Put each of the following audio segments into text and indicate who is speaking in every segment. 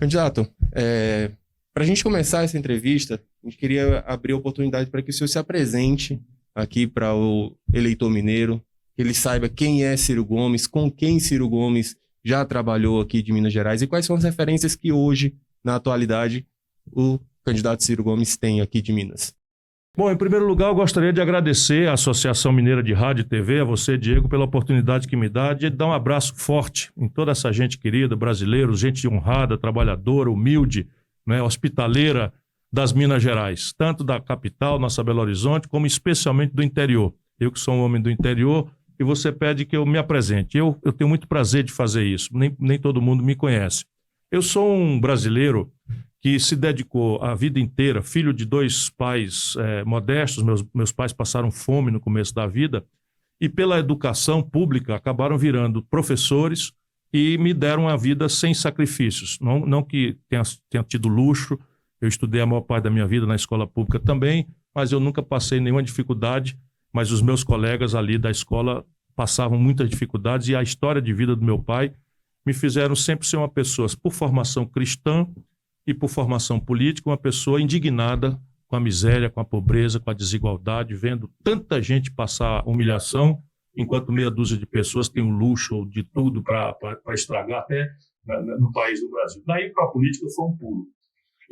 Speaker 1: Candidato, para a gente começar essa entrevista, a gente queria abrir a oportunidade para que o senhor se apresente aqui para o eleitor mineiro, que ele saiba quem é Ciro Gomes, com quem Ciro Gomes já trabalhou aqui de Minas Gerais e quais são as referências que hoje, na atualidade, o candidato Ciro Gomes tem aqui de Minas.
Speaker 2: Bom, em primeiro lugar, eu gostaria de agradecer à Associação Mineira de Rádio e TV, a você, Diego, pela oportunidade que me dá de dar um abraço forte em toda essa gente querida, brasileiros, gente honrada, trabalhadora, humilde, né, hospitaleira das Minas Gerais, tanto da capital, nossa Belo Horizonte, como especialmente do interior. Eu que sou um homem do interior, e você pede que eu me apresente. Eu tenho muito prazer de fazer isso, nem todo mundo me conhece. Eu sou um brasileiro que se dedicou a vida inteira, filho de dois pais modestos, meus pais passaram fome no começo da vida, e pela educação pública acabaram virando professores e me deram a vida sem sacrifícios. Não que tenha tido luxo, eu estudei a maior parte da minha vida na escola pública também, mas eu nunca passei nenhuma dificuldade, mas os meus colegas ali da escola passavam muitas dificuldades, e a história de vida do meu pai me fizeram sempre ser uma pessoa, por formação cristã, e por formação política, uma pessoa indignada com a miséria, com a pobreza, com a desigualdade, vendo tanta gente passar humilhação, enquanto meia dúzia de pessoas tem o luxo de tudo para estragar até no país do Brasil. Daí para a política foi um pulo.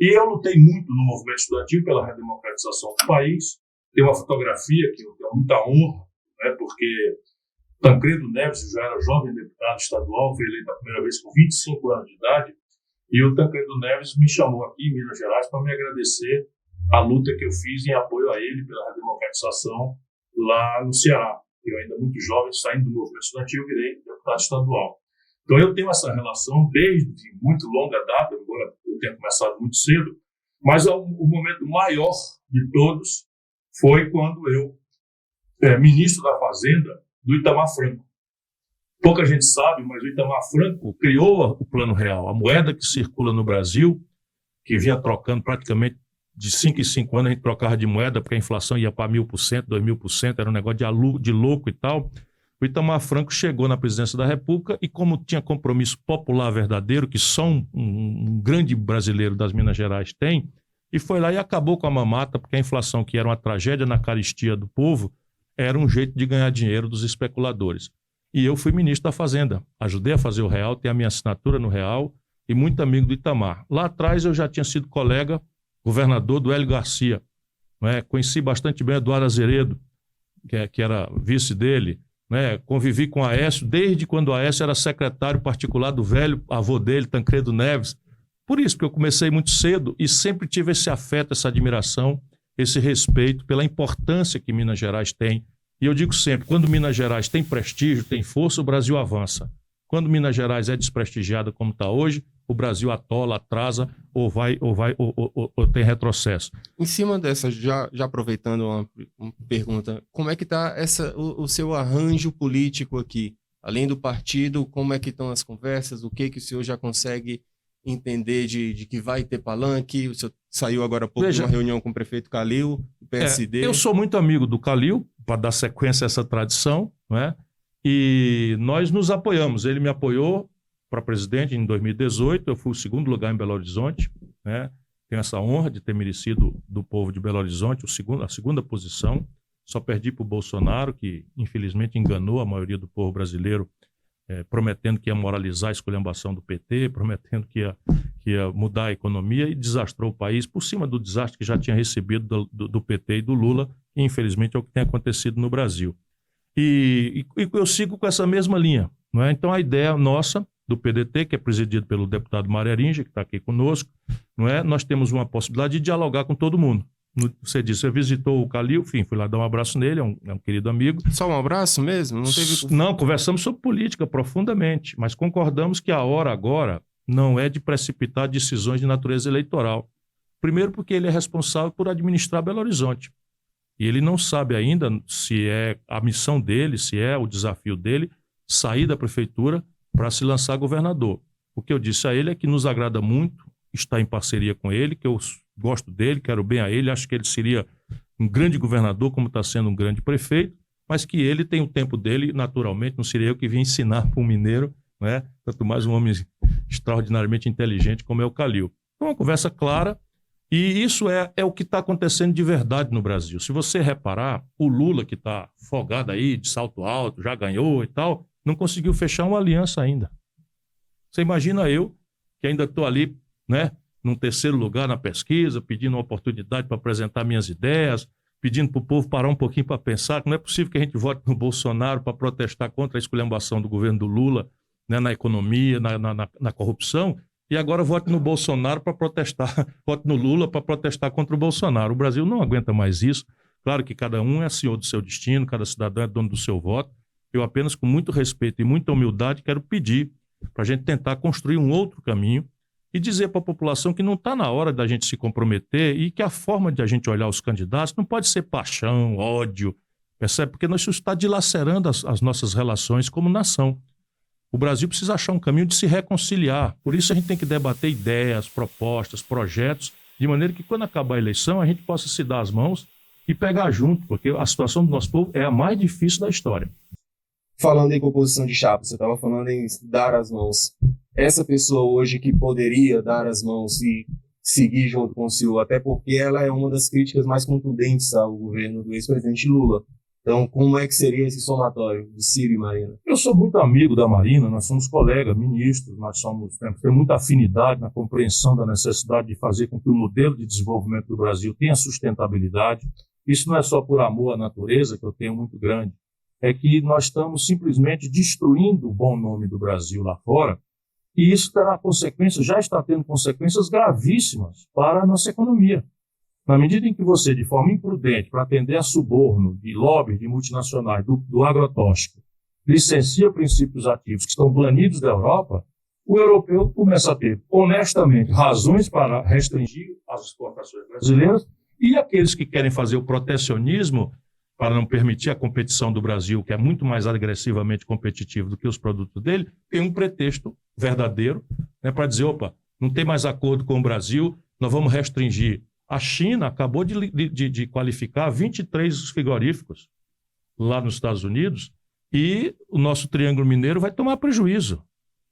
Speaker 2: E eu lutei muito no movimento estudantil pela redemocratização do país. Tem uma fotografia que eu tenho muita honra, né, porque Tancredo Neves já era jovem deputado estadual, foi eleito a primeira vez com 25 anos de idade, e o Tancredo Neves me chamou aqui em Minas Gerais para me agradecer a luta que eu fiz em apoio a ele pela redemocratização lá no Ceará. Eu ainda muito jovem, saindo do movimento estudantil, virei deputado estadual. Então eu tenho essa relação desde muito longa data, embora eu tenha começado muito cedo, mas o momento maior de todos foi quando eu, ministro da Fazenda do Itamar Franco. Pouca gente sabe, mas o Itamar Franco criou o Plano Real, a moeda que circula no Brasil, que vinha trocando praticamente de 5 em 5 anos, a gente trocava de moeda, porque a inflação ia para 1.000%, 2.000%, era um negócio de louco e tal. O Itamar Franco chegou na presidência da República e, como tinha compromisso popular verdadeiro, que só um grande brasileiro das Minas Gerais tem, e foi lá e acabou com a mamata, porque a inflação, que era uma tragédia na carestia do povo, era um jeito de ganhar dinheiro dos especuladores. E eu fui ministro da Fazenda, ajudei a fazer o Real, tenho a minha assinatura no Real e muito amigo do Itamar. Lá atrás eu já tinha sido colega, governador do Hélio Garcia, né? Conheci bastante bem Eduardo Azeredo, que era vice dele, né? Convivi com Aécio desde quando Aécio era secretário particular do velho avô dele, Tancredo Neves. Por isso que eu comecei muito cedo e sempre tive esse afeto, essa admiração, esse respeito pela importância que Minas Gerais tem. E eu digo sempre, quando Minas Gerais tem prestígio, tem força, o Brasil avança. Quando Minas Gerais é desprestigiada como está hoje, o Brasil atola, atrasa ou tem retrocesso.
Speaker 1: Em cima dessa, já aproveitando uma pergunta, como é que está o seu arranjo político aqui? Além do partido, como é que estão as conversas? O que o senhor já consegue entender de que vai ter palanque? O senhor saiu agora há pouco de uma reunião com o prefeito Calil, do PSD.
Speaker 2: Eu sou muito amigo do Calil, para dar sequência a essa tradição, né? E nós nos apoiamos. Ele me apoiou para presidente em 2018, eu fui o segundo lugar em Belo Horizonte, né? Tenho essa honra de ter merecido do povo de Belo Horizonte a segunda posição. Só perdi para o Bolsonaro, que infelizmente enganou a maioria do povo brasileiro, prometendo que ia moralizar a esculhambação do PT, prometendo que ia mudar a economia, e desastrou o país por cima do desastre que já tinha recebido do PT e do Lula, e infelizmente é o que tem acontecido no Brasil. E eu sigo com essa mesma linha, não é? Então a ideia nossa, do PDT, que é presidido pelo deputado Mário Aringe, que está aqui conosco, não é? Nós temos uma possibilidade de dialogar com todo mundo. Você disse, você visitou o Calil, enfim, fui lá dar um abraço nele, é um querido amigo.
Speaker 1: Só um abraço mesmo?
Speaker 2: Não, conversamos sobre política profundamente, mas concordamos que a hora agora não é de precipitar decisões de natureza eleitoral. Primeiro porque ele é responsável por administrar Belo Horizonte. E ele não sabe ainda se é a missão dele, se é o desafio dele, sair da prefeitura para se lançar governador. O que eu disse a ele é que nos agrada muito estar em parceria com ele, que eu gosto dele, quero bem a ele, acho que ele seria um grande governador, como está sendo um grande prefeito, mas que ele tem o tempo dele, naturalmente, não seria eu que vim ensinar para um mineiro, né? Tanto mais um homem extraordinariamente inteligente como é o Calil. É uma conversa clara e isso é o que está acontecendo de verdade no Brasil. Se você reparar, o Lula, que está folgado aí, de salto alto, já ganhou e tal, não conseguiu fechar uma aliança ainda. Você imagina eu, que ainda estou ali, né, num terceiro lugar na pesquisa, pedindo uma oportunidade para apresentar minhas ideias, pedindo para o povo parar um pouquinho para pensar que não é possível que a gente vote no Bolsonaro para protestar contra a esculhambação do governo do Lula, né, na economia, na corrupção, e agora vote no Bolsonaro para protestar, vote no Lula para protestar contra o Bolsonaro. O Brasil não aguenta mais isso. Claro que cada um é senhor do seu destino, cada cidadão é dono do seu voto. Eu apenas, com muito respeito e muita humildade, quero pedir para a gente tentar construir um outro caminho e dizer para a população que não está na hora da gente se comprometer e que a forma de a gente olhar os candidatos não pode ser paixão, ódio, percebe? Porque isso está dilacerando as nossas relações como nação. O Brasil precisa achar um caminho de se reconciliar. Por isso a gente tem que debater ideias, propostas, projetos, de maneira que quando acabar a eleição a gente possa se dar as mãos e pegar junto, porque a situação do nosso povo é a mais difícil da história.
Speaker 1: Falando em composição de chapa, você estava falando em dar as mãos. Essa pessoa hoje que poderia dar as mãos e seguir junto com o senhor, até porque ela é uma das críticas mais contundentes ao governo do ex-presidente Lula. Então, como é que seria esse somatório de Ciro e Marina?
Speaker 2: Eu sou muito amigo da Marina, nós somos colegas, ministros, temos muita afinidade na compreensão da necessidade de fazer com que o modelo de desenvolvimento do Brasil tenha sustentabilidade. Isso não é só por amor à natureza, que eu tenho muito grande, é que nós estamos simplesmente destruindo o bom nome do Brasil lá fora, e isso terá consequências, já está tendo consequências gravíssimas para a nossa economia. Na medida em que você, de forma imprudente, para atender a suborno de lobbies de multinacionais do agrotóxico, licencia princípios ativos que estão banidos da Europa, o europeu começa a ter, honestamente, razões para restringir as exportações brasileiras, e aqueles que querem fazer o protecionismo para não permitir a competição do Brasil, que é muito mais agressivamente competitivo do que os produtos dele, tem um pretexto verdadeiro, né, para dizer, opa, não tem mais acordo com o Brasil, nós vamos restringir. A China acabou de qualificar 23 frigoríficos lá nos Estados Unidos e o nosso Triângulo Mineiro vai tomar prejuízo,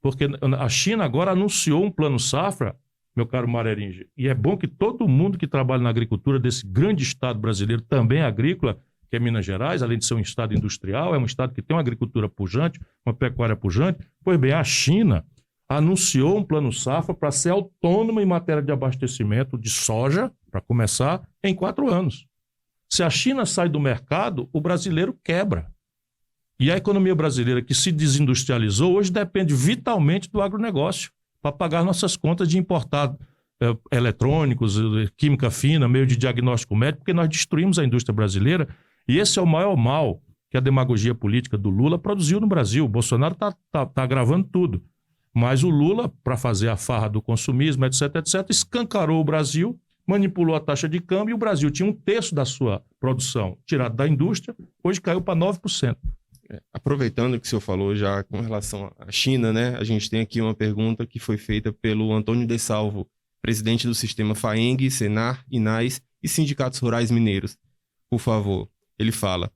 Speaker 2: porque a China agora anunciou um plano safra, meu caro Mareringe, e é bom que todo mundo que trabalha na agricultura desse grande estado brasileiro, também agrícola, que é Minas Gerais, além de ser um estado industrial, é um estado que tem uma agricultura pujante, uma pecuária pujante. Pois bem, a China anunciou um plano safra para ser autônoma em matéria de abastecimento de soja, para começar, em 4 anos. Se a China sai do mercado, o brasileiro quebra. E a economia brasileira, que se desindustrializou, hoje depende vitalmente do agronegócio para pagar nossas contas de importar eletrônicos, química fina, meio de diagnóstico médico, porque nós destruímos a indústria brasileira. E esse é o maior mal que a demagogia política do Lula produziu no Brasil. O Bolsonaro está agravando tudo. Mas o Lula, para fazer a farra do consumismo, etc., escancarou o Brasil, manipulou a taxa de câmbio e o Brasil tinha 1/3 da sua produção tirado da indústria, hoje caiu para 9%.
Speaker 1: Aproveitando que o senhor falou já com relação à China, né? A gente tem aqui uma pergunta que foi feita pelo Antônio De Salvo, presidente do sistema FAENG, Senar, INAIS e Sindicatos Rurais Mineiros. Por favor, ele fala: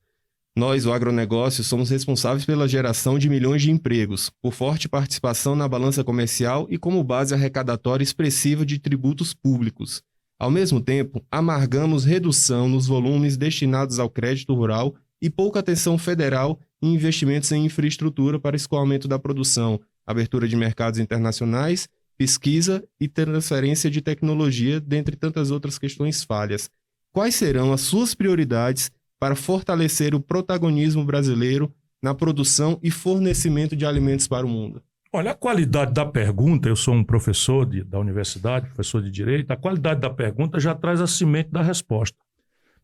Speaker 1: nós, o agronegócio, somos responsáveis pela geração de milhões de empregos, por forte participação na balança comercial e como base arrecadatória expressiva de tributos públicos. Ao mesmo tempo, amargamos redução nos volumes destinados ao crédito rural e pouca atenção federal em investimentos em infraestrutura para escoamento da produção, abertura de mercados internacionais, pesquisa e transferência de tecnologia, dentre tantas outras questões falhas. Quais serão as suas prioridades para fortalecer o protagonismo brasileiro na produção e fornecimento de alimentos para o mundo?
Speaker 2: Olha, a qualidade da pergunta, eu sou um professor da universidade, professor de Direito, a qualidade da pergunta já traz a semente da resposta.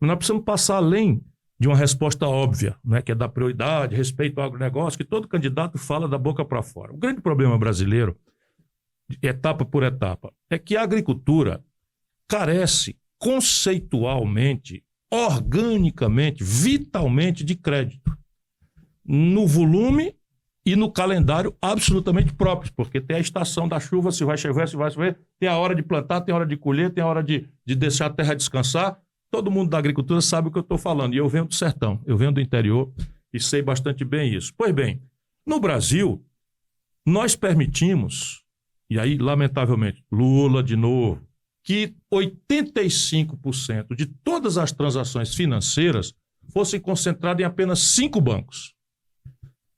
Speaker 2: Mas nós precisamos passar além de uma resposta óbvia, né, que é da prioridade, respeito ao agronegócio, que todo candidato fala da boca para fora. O grande problema brasileiro, etapa por etapa, é que a agricultura carece conceitualmente, organicamente, vitalmente de crédito, no volume e no calendário absolutamente próprios, porque tem a estação da chuva, se vai chover, se vai chover, tem a hora de plantar, tem a hora de colher, tem a hora de deixar a terra descansar. Todo mundo da agricultura sabe o que eu estou falando, e eu venho do sertão, eu venho do interior e sei bastante bem isso. Pois bem, no Brasil, nós permitimos, e aí, lamentavelmente, Lula de novo, que 85% de todas as transações financeiras fossem concentradas em apenas 5 bancos.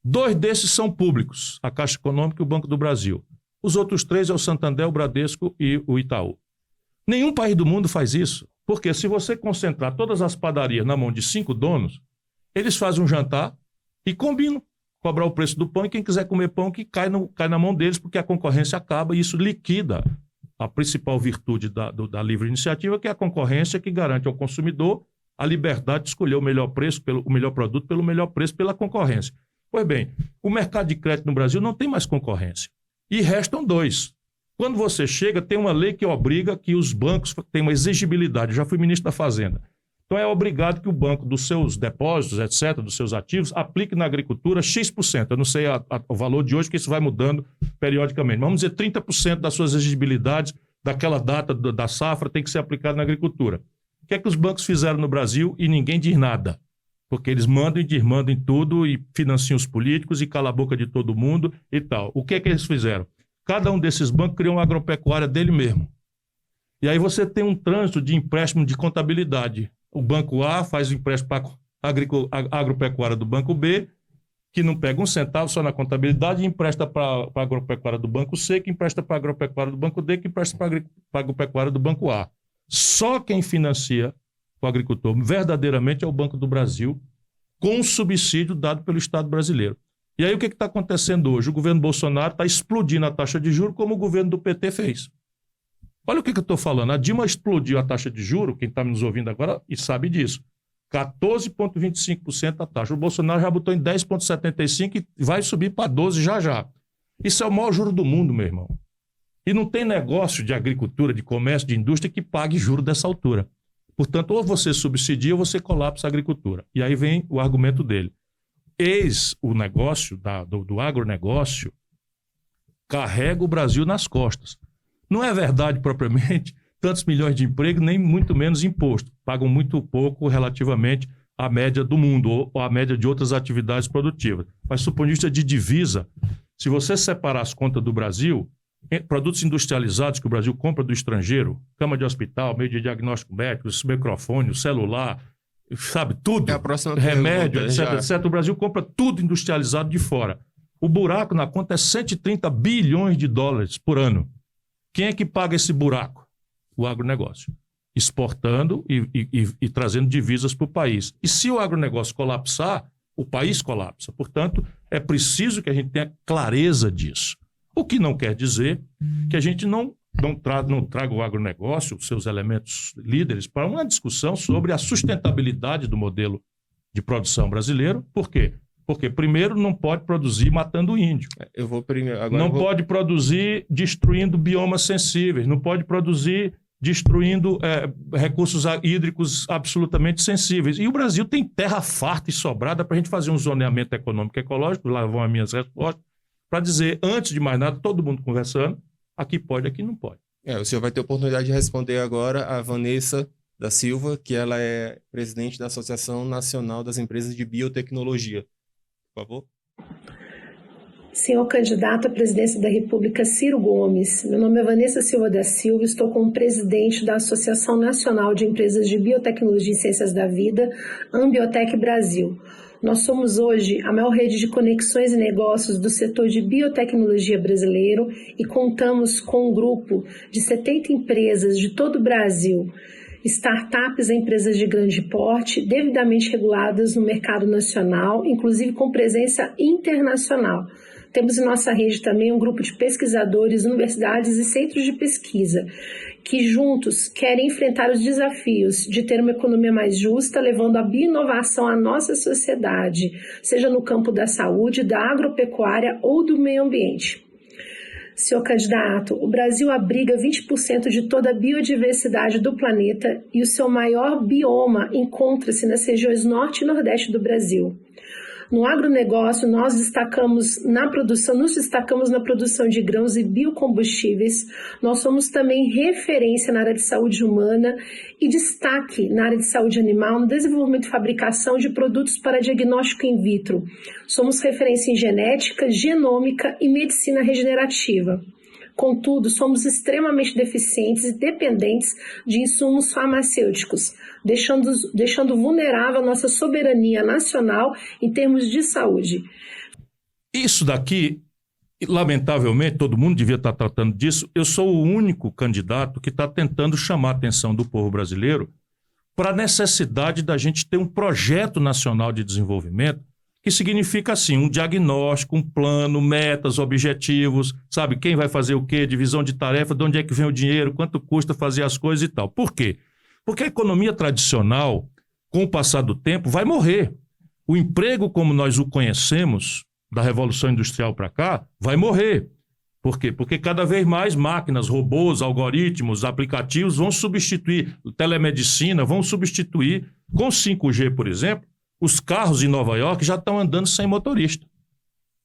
Speaker 2: 2 desses são públicos, a Caixa Econômica e o Banco do Brasil. Os outros 3 é o Santander, o Bradesco e o Itaú. Nenhum país do mundo faz isso, porque se você concentrar todas as padarias na mão de 5 donos, eles fazem um jantar e combinam cobrar o preço do pão, e quem quiser comer pão que cai na mão deles, porque a concorrência acaba e isso liquida a principal virtude da livre iniciativa, que é a concorrência que garante ao consumidor a liberdade de escolher o melhor preço, o melhor produto pelo melhor preço pela concorrência. Pois bem, o mercado de crédito no Brasil não tem mais concorrência. E restam 2. Quando você chega, tem uma lei que obriga que os bancos tenham uma exigibilidade. Eu já fui ministro da Fazenda. Então é obrigado que o banco dos seus depósitos, etc., dos seus ativos, aplique na agricultura X%. Eu não sei o valor de hoje, porque isso vai mudando periodicamente. Vamos dizer 30% das suas exigibilidades daquela data da safra tem que ser aplicado na agricultura. O que é que os bancos fizeram no Brasil e ninguém diz nada? Porque eles mandam e desmandam em tudo e financiam os políticos e calam a boca de todo mundo e tal. O que é que eles fizeram? Cada um desses bancos criou uma agropecuária dele mesmo. E aí você tem um trânsito de empréstimo de contabilidade. O Banco A faz o empréstimo para a agropecuária do Banco B, que não pega um centavo só na contabilidade, e empresta para a agropecuária do Banco C, que empresta para a agropecuária do Banco D, que empresta para a agropecuária do Banco A. Só quem financia o agricultor verdadeiramente é o Banco do Brasil, com subsídio dado pelo Estado brasileiro. E aí o que está acontecendo hoje? O governo Bolsonaro está explodindo a taxa de juros como o governo do PT fez. Olha o que eu estou falando. A Dilma explodiu a taxa de juros, quem está nos ouvindo agora e sabe disso. 14,25% a taxa. O Bolsonaro já botou em 10,75% e vai subir para 12% já já. Isso é o maior juro do mundo, meu irmão. E não tem negócio de agricultura, de comércio, de indústria que pague juro dessa altura. Portanto, ou você subsidia ou você colapsa a agricultura. E aí vem o argumento dele. Eis o negócio do agronegócio carrega o Brasil nas costas. Não é verdade propriamente tantos milhões de empregos, nem muito menos imposto. Pagam muito pouco relativamente à média do mundo ou à média de outras atividades produtivas. Mas, do ponto de vista de divisa, se você separar as contas do Brasil, produtos industrializados que o Brasil compra do estrangeiro, cama de hospital, meio de diagnóstico médico, microfone, celular, sabe, tudo, remédio, etc. O Brasil compra tudo industrializado de fora. O buraco na conta é 130 bilhões de dólares por ano. Quem é que paga esse buraco? O agronegócio. Exportando e trazendo divisas para o país. E se o agronegócio colapsar, o país colapsa. Portanto, é preciso que a gente tenha clareza disso. O que não quer dizer que a gente não traga o agronegócio, os seus elementos líderes, para uma discussão sobre a sustentabilidade do modelo de produção brasileiro. Por quê? Porque, primeiro, não pode produzir matando o índio. Pode produzir destruindo biomas sensíveis, não pode produzir destruindo recursos hídricos absolutamente sensíveis. E o Brasil tem terra farta e sobrada para a gente fazer um zoneamento econômico e ecológico, lá vão as minhas respostas, para dizer, antes de mais nada, todo mundo conversando, aqui pode, aqui não pode.
Speaker 1: O senhor vai ter oportunidade de responder agora a Vanessa da Silva, que ela é presidente da Associação Nacional das Empresas de Biotecnologia. Por favor.
Speaker 3: Senhor candidato à presidência da República, Ciro Gomes, meu nome é Vanessa Silva da Silva, estou como presidente da Associação Nacional de Empresas de Biotecnologia e Ciências da Vida, Ambiotec Brasil. Nós somos hoje a maior rede de conexões e negócios do setor de biotecnologia brasileiro e contamos com um grupo de 70 empresas de todo o Brasil, startups e empresas de grande porte, devidamente reguladas no mercado nacional, inclusive com presença internacional. Temos em nossa rede também um grupo de pesquisadores, universidades e centros de pesquisa, que juntos querem enfrentar os desafios de ter uma economia mais justa, levando a bioinovação à nossa sociedade, seja no campo da saúde, da agropecuária ou do meio ambiente. Senhor candidato, o Brasil abriga 20% de toda a biodiversidade do planeta e o seu maior bioma encontra-se nas regiões norte e nordeste do Brasil. No agronegócio, nos destacamos na produção de grãos e biocombustíveis. Nós somos também referência na área de saúde humana e destaque na área de saúde animal no desenvolvimento e fabricação de produtos para diagnóstico in vitro. Somos referência em genética, genômica e medicina regenerativa. Contudo, somos extremamente deficientes e dependentes de insumos farmacêuticos, deixando vulnerável a nossa soberania nacional em termos de saúde.
Speaker 2: Isso daqui, lamentavelmente, todo mundo devia estar tratando disso. Eu sou o único candidato que está tentando chamar a atenção do povo brasileiro para a necessidade da gente ter um projeto nacional de desenvolvimento, que significa, assim, um diagnóstico, um plano, metas, objetivos, sabe? Quem vai fazer o quê, divisão de tarefa, de onde é que vem o dinheiro, quanto custa fazer as coisas e tal. Por quê? Porque a economia tradicional, com o passar do tempo, vai morrer. O emprego, como nós o conhecemos, da Revolução Industrial para cá, vai morrer. Por quê? Porque cada vez mais máquinas, robôs, algoritmos, aplicativos vão substituir, telemedicina, vão substituir, com 5G, por exemplo, os carros em Nova York já estão andando sem motorista.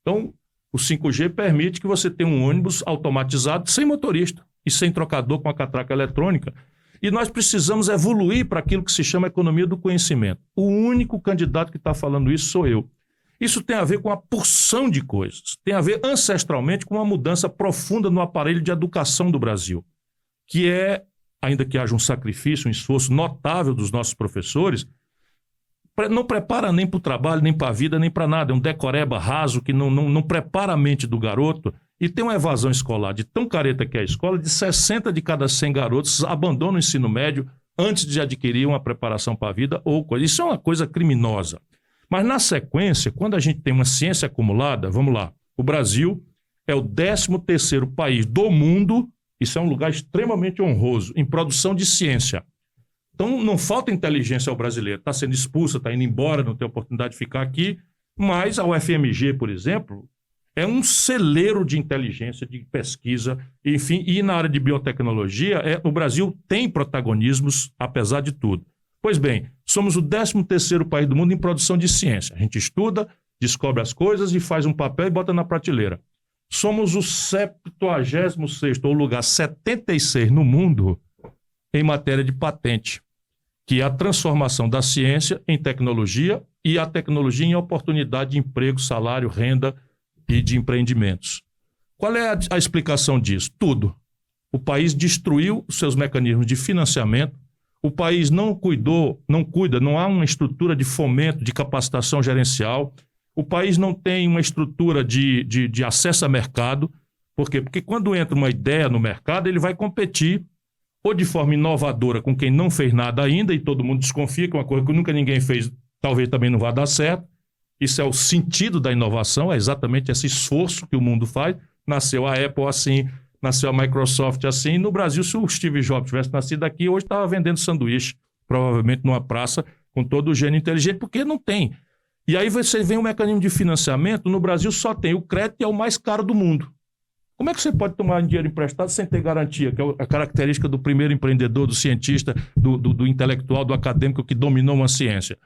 Speaker 2: Então, o 5G permite que você tenha um ônibus automatizado sem motorista e sem trocador com a catraca eletrônica. E nós precisamos evoluir para aquilo que se chama economia do conhecimento. O único candidato que está falando isso sou eu. Isso tem a ver com uma porção de coisas. Tem a ver ancestralmente com uma mudança profunda no aparelho de educação do Brasil, que é, ainda que haja um sacrifício, um esforço notável dos nossos professores, não prepara nem para o trabalho, nem para a vida, nem para nada. É um decoreba raso que não prepara a mente do garoto. E tem uma evasão escolar de tão careta que é a escola, de 60 de cada 100 garotos abandonam o ensino médio antes de adquirir uma preparação para a vida ou coisa. Isso é uma coisa criminosa. Mas, na sequência, quando a gente tem uma ciência acumulada, vamos lá, o Brasil é o 13º país do mundo, isso é um lugar extremamente honroso, em produção de ciência. Então, não falta inteligência ao brasileiro. Está sendo expulsa, está indo embora, não tem oportunidade de ficar aqui, mas a UFMG, por exemplo, é um celeiro de inteligência, de pesquisa, enfim, e na área de biotecnologia, o Brasil tem protagonismos, apesar de tudo. Pois bem, somos o 13º país do mundo em produção de ciência. A gente estuda, descobre as coisas e faz um papel e bota na prateleira. Somos o 76º, ou lugar 76 no mundo, em matéria de patente, que é a transformação da ciência em tecnologia e a tecnologia em oportunidade de emprego, salário, renda e de empreendimentos. Qual é a explicação disso? Tudo. O país destruiu os seus mecanismos de financiamento. O país não cuida, não há uma estrutura de fomento, de capacitação gerencial. O país não tem uma estrutura de acesso a mercado. Por quê? Porque quando entra uma ideia no mercado, ele vai competir ou de forma inovadora com quem não fez nada ainda, e todo mundo desconfia que uma coisa que nunca ninguém fez, talvez também não vá dar certo. Isso é o sentido da inovação, é exatamente esse esforço que o mundo faz. Nasceu a Apple assim, nasceu a Microsoft assim. No Brasil, se o Steve Jobs tivesse nascido aqui, hoje estava vendendo sanduíche, provavelmente numa praça, com todo o gênio inteligente, porque não tem. E aí você vê um mecanismo de financiamento, no Brasil só tem o crédito e é o mais caro do mundo. Como é que você pode tomar dinheiro emprestado sem ter garantia, que é a característica do primeiro empreendedor, do cientista, do intelectual, do acadêmico que dominou uma ciência?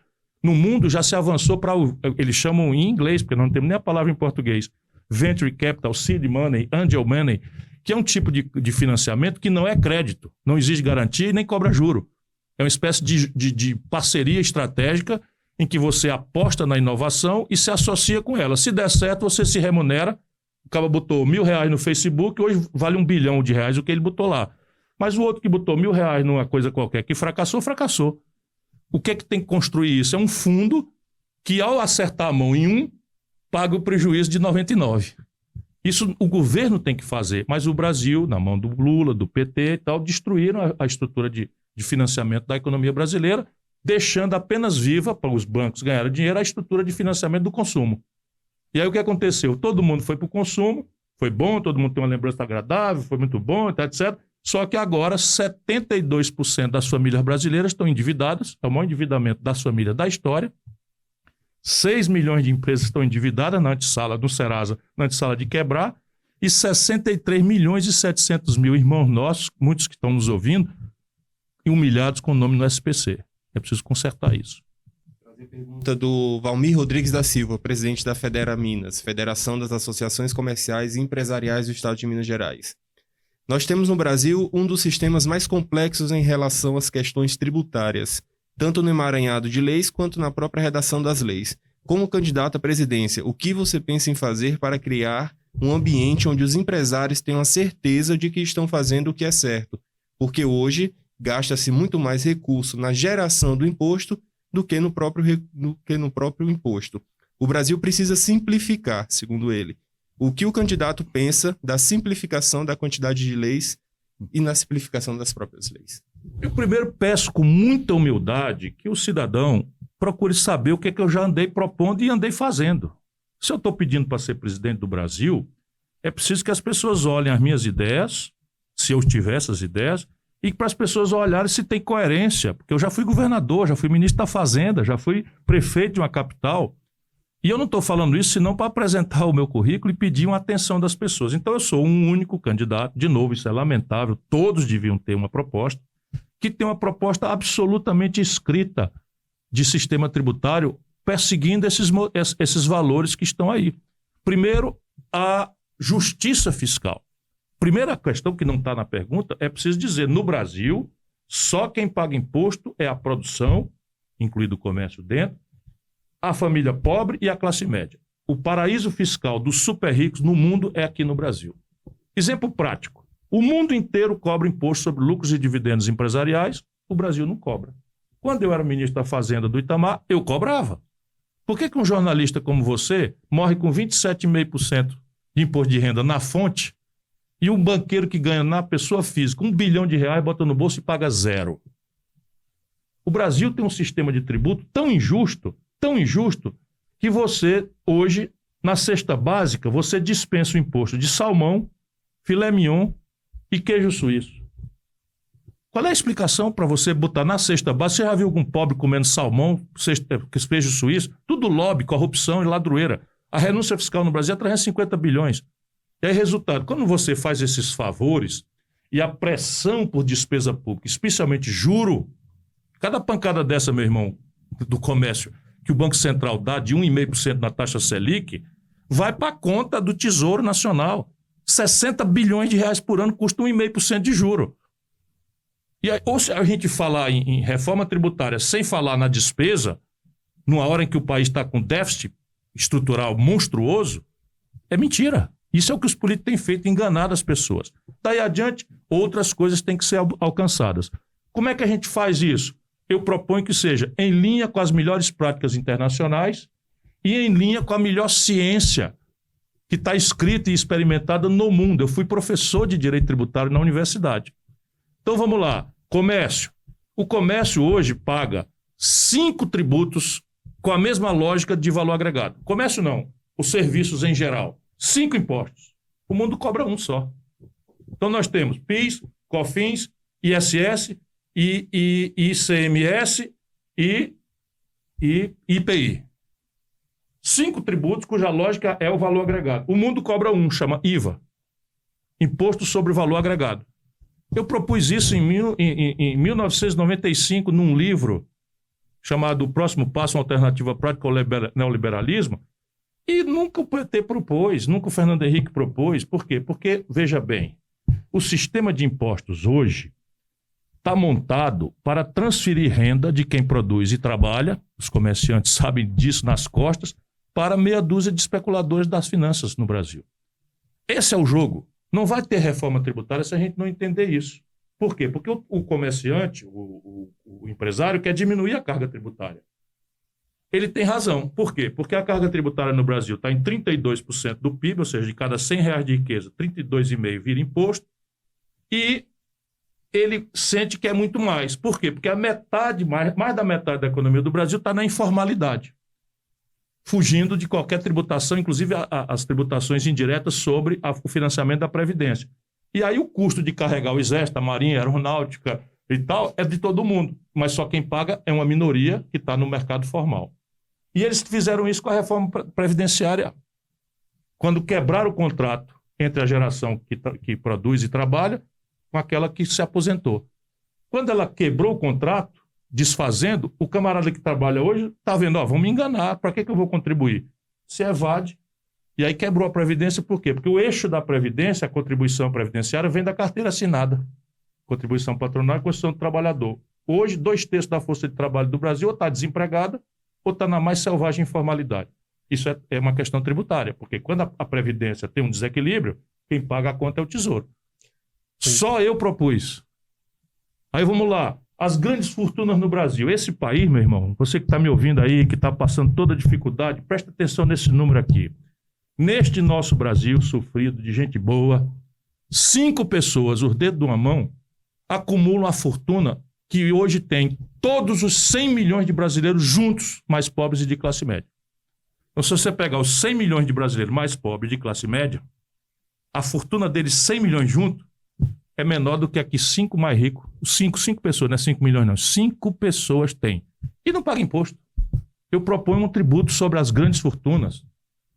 Speaker 2: No mundo já se avançou para eles chamam em inglês, porque não temos nem a palavra em português, Venture Capital, Seed Money, Angel Money, que é um tipo de financiamento que não é crédito, não exige garantia e nem cobra juro. É uma espécie de parceria estratégica em que você aposta na inovação e se associa com ela. Se der certo, você se remunera. O cara botou R$1.000 no Facebook, hoje vale R$1 bilhão o que ele botou lá. Mas o outro que botou R$1.000 numa coisa qualquer que fracassou, fracassou. O que é que tem que construir isso? É um fundo que, ao acertar a mão em um, paga o prejuízo de 99. Isso o governo tem que fazer, mas o Brasil, na mão do Lula, do PT e tal, destruíram a estrutura de financiamento da economia brasileira, deixando apenas viva, para os bancos ganharem dinheiro, a estrutura de financiamento do consumo. E aí o que aconteceu? Todo mundo foi para o consumo, foi bom, todo mundo tem uma lembrança agradável, foi muito bom, etc. Só que agora 72% das famílias brasileiras estão endividadas, é o maior endividamento das famílias da história. 6 milhões de empresas estão endividadas na antessala do Serasa, na antessala de quebrar, e 63 milhões e 700 mil irmãos nossos, muitos que estão nos ouvindo, humilhados com o nome no SPC. É preciso consertar isso.
Speaker 1: Pergunta do Valmir Rodrigues da Silva, presidente da Federa Minas, Federação das Associações Comerciais e Empresariais do Estado de Minas Gerais. Nós temos no Brasil um dos sistemas mais complexos em relação às questões tributárias, tanto no emaranhado de leis quanto na própria redação das leis. Como candidato à presidência, o que você pensa em fazer para criar um ambiente onde os empresários tenham a certeza de que estão fazendo o que é certo. Porque hoje gasta-se muito mais recurso na geração do imposto do que no próprio imposto. O Brasil precisa simplificar, segundo ele. O que o candidato pensa da simplificação da quantidade de leis e na simplificação das próprias leis?
Speaker 2: Eu primeiro peço com muita humildade que o cidadão procure saber o que é que eu já andei propondo e andei fazendo. Se eu estou pedindo para ser presidente do Brasil, é preciso que as pessoas olhem as minhas ideias, se eu tiver essas ideias, e para as pessoas olharem se tem coerência, porque eu já fui governador, já fui ministro da Fazenda, já fui prefeito de uma capital, e eu não estou falando isso senão para apresentar o meu currículo e pedir uma atenção das pessoas. Então eu sou um único candidato, de novo, isso é lamentável, todos deviam ter uma proposta, que tem uma proposta absolutamente escrita de sistema tributário, perseguindo esses valores que estão aí. Primeiro, a justiça fiscal. Primeira questão que não está na pergunta, é preciso dizer, no Brasil, só quem paga imposto é a produção, incluído o comércio dentro, a família pobre e a classe média. O paraíso fiscal dos super ricos no mundo é aqui no Brasil. Exemplo prático. O mundo inteiro cobra imposto sobre lucros e dividendos empresariais, o Brasil não cobra. Quando eu era ministro da Fazenda do Itamar, eu cobrava. Por que um jornalista como você morre com 27,5% de imposto de renda na fonte e um banqueiro que ganha na pessoa física R$1 bilhão, bota no bolso e paga zero? O Brasil tem um sistema de tributo tão injusto, que você, hoje, na cesta básica, você dispensa o imposto de salmão, filé mignon e queijo suíço. Qual é a explicação para você botar na cesta básica? Você já viu algum pobre comendo salmão, queijo suíço? Tudo lobby, corrupção e ladroeira. A renúncia fiscal no Brasil é 350 bilhões. E aí, resultado, quando você faz esses favores e a pressão por despesa pública, especialmente juro, cada pancada dessa, meu irmão, do comércio, que o Banco Central dá de 1,5% na taxa Selic, vai para a conta do Tesouro Nacional. 60 bilhões de reais por ano custa 1,5% de juro. E aí, ou se a gente falar em reforma tributária sem falar na despesa, numa hora em que o país está com déficit estrutural monstruoso, é mentira. Isso é o que os políticos têm feito, enganado as pessoas. Daí adiante, outras coisas têm que ser alcançadas. Como é que a gente faz isso? Eu proponho que seja em linha com as melhores práticas internacionais e em linha com a melhor ciência que está escrita e experimentada no mundo. Eu fui professor de direito tributário na universidade. Então vamos lá. Comércio. O comércio hoje paga 5 tributos com a mesma lógica de valor agregado. Comércio não. Os serviços em geral. 5 impostos. O mundo cobra um só. Então nós temos PIS, COFINS, ISS, ICMS e IPI. 5 tributos cuja lógica é o valor agregado. O mundo cobra um, chama IVA. Imposto sobre Valor Agregado. Eu propus isso em 1995 num livro chamado O Próximo Passo, uma alternativa prática ao neoliberalismo, e nunca o PT propôs, nunca o Fernando Henrique propôs. Por quê? Porque, veja bem, o sistema de impostos hoje está montado para transferir renda de quem produz e trabalha, os comerciantes sabem disso nas costas, para meia dúzia de especuladores das finanças no Brasil. Esse é o jogo. Não vai ter reforma tributária se a gente não entender isso. Por quê? Porque o comerciante, o empresário, quer diminuir a carga tributária. Ele tem razão. Por quê? Porque a carga tributária no Brasil está em 32% do PIB, ou seja, de cada R$100 de riqueza, 32,5% vira imposto, e ele sente que é muito mais. Por quê? Porque a metade, mais da metade da economia do Brasil está na informalidade, fugindo de qualquer tributação, inclusive as tributações indiretas sobre o financiamento da Previdência. E aí o custo de carregar o Exército, a Marinha, a Aeronáutica e tal, é de todo mundo, mas só quem paga é uma minoria que está no mercado formal. E eles fizeram isso com a reforma previdenciária, quando quebraram o contrato entre a geração que produz e trabalha com aquela que se aposentou. Quando ela quebrou o contrato, desfazendo, o camarada que trabalha hoje está vendo, vão me enganar, para que eu vou contribuir? Se evade, e aí quebrou a Previdência, por quê? Porque o eixo da Previdência, a contribuição previdenciária, vem da carteira assinada. Contribuição patronal e Constituição do Trabalhador. Hoje, 2/3 da força de trabalho do Brasil ou está desempregada ou está na mais selvagem informalidade. Isso é uma questão tributária, porque quando a Previdência tem um desequilíbrio, quem paga a conta é o Tesouro. Só eu propus. Aí vamos lá. As grandes fortunas no Brasil. Esse país, meu irmão, você que está me ouvindo aí, que está passando toda dificuldade, presta atenção nesse número aqui. Neste nosso Brasil sofrido de gente boa, 5 pessoas, os dedos de uma mão, acumulam a fortuna que hoje tem todos os 100 milhões de brasileiros juntos, mais pobres e de classe média. Então, se você pegar os 100 milhões de brasileiros mais pobres e de classe média, a fortuna deles, 100 milhões juntos, é menor do que aqui 5 mais ricos. 5 pessoas, não é 5 milhões não. 5 pessoas têm. E não pagam imposto. Eu proponho um tributo sobre as grandes fortunas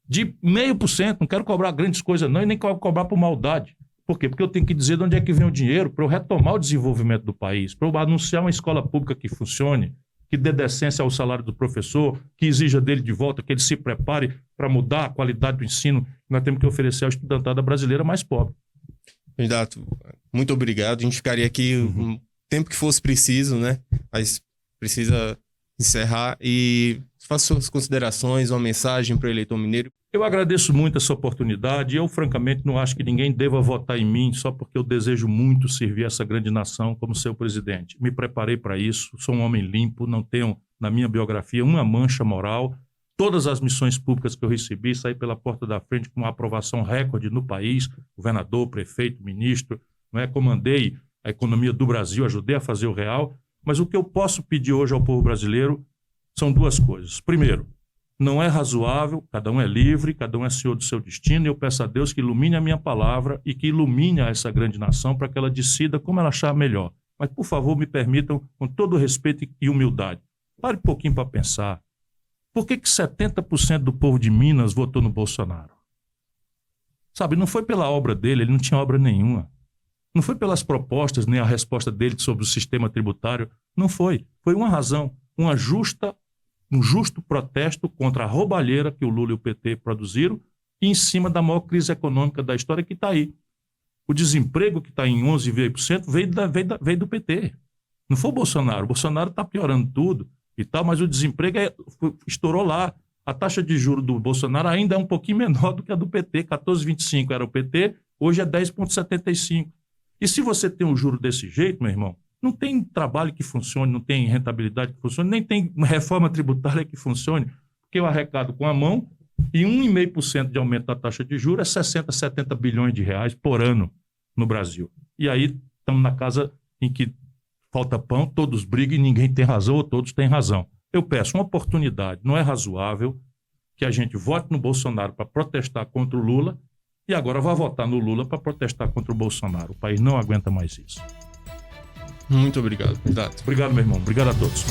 Speaker 2: de 0,5%. Não quero cobrar grandes coisas não e nem cobrar por maldade. Por quê? Porque eu tenho que dizer de onde é que vem o dinheiro para eu retomar o desenvolvimento do país, para eu anunciar uma escola pública que funcione, que dê decência ao salário do professor, que exija dele de volta, que ele se prepare para mudar a qualidade do ensino que nós temos que oferecer à estudantada brasileira mais pobre.
Speaker 1: Candidato, muito obrigado. A gente ficaria aqui o tempo que fosse preciso, né? Mas precisa encerrar e faça suas considerações, uma mensagem para o eleitor mineiro.
Speaker 2: Eu agradeço muito essa oportunidade. Eu, francamente, não acho que ninguém deva votar em mim só porque eu desejo muito servir essa grande nação como seu presidente. Me preparei para isso, sou um homem limpo, não tenho na minha biografia uma mancha moral. Todas as missões públicas que eu recebi, saí pela porta da frente com uma aprovação recorde no país, governador, prefeito, ministro, não é? Comandei a economia do Brasil, ajudei a fazer o real, mas o que eu posso pedir hoje ao povo brasileiro são 2 coisas. Primeiro, não é razoável, cada um é livre, cada um é senhor do seu destino, e eu peço a Deus que ilumine a minha palavra e que ilumine essa grande nação para que ela decida como ela achar melhor. Mas, por favor, me permitam, com todo respeito e humildade, pare um pouquinho para pensar. Por que 70% do povo de Minas votou no Bolsonaro? Sabe, não foi pela obra dele, ele não tinha obra nenhuma. Não foi pelas propostas, nem a resposta dele sobre o sistema tributário. Não foi. Foi uma razão, um justo protesto contra a roubalheira que o Lula e o PT produziram e em cima da maior crise econômica da história que está aí. O desemprego que está em 11,5% veio do PT. Não foi o Bolsonaro. O Bolsonaro está piorando tudo e tal, mas o desemprego estourou lá. A taxa de juros do Bolsonaro ainda é um pouquinho menor do que a do PT. 14,25 era o PT, hoje é 10,75. E se você tem um juro desse jeito, meu irmão, não tem trabalho que funcione, não tem rentabilidade que funcione, nem tem uma reforma tributária que funcione, porque eu arrecado com a mão e 1,5% de aumento da taxa de juros é 60, 70 bilhões de reais por ano no Brasil. E aí estamos na casa em que falta pão, todos brigam e ninguém tem razão ou todos têm razão. Eu peço uma oportunidade, não é razoável que a gente vote no Bolsonaro para protestar contra o Lula e agora vai votar no Lula para protestar contra o Bolsonaro. O país não aguenta mais isso.
Speaker 1: Muito obrigado, candidato.
Speaker 2: Obrigado, meu irmão. Obrigado a todos.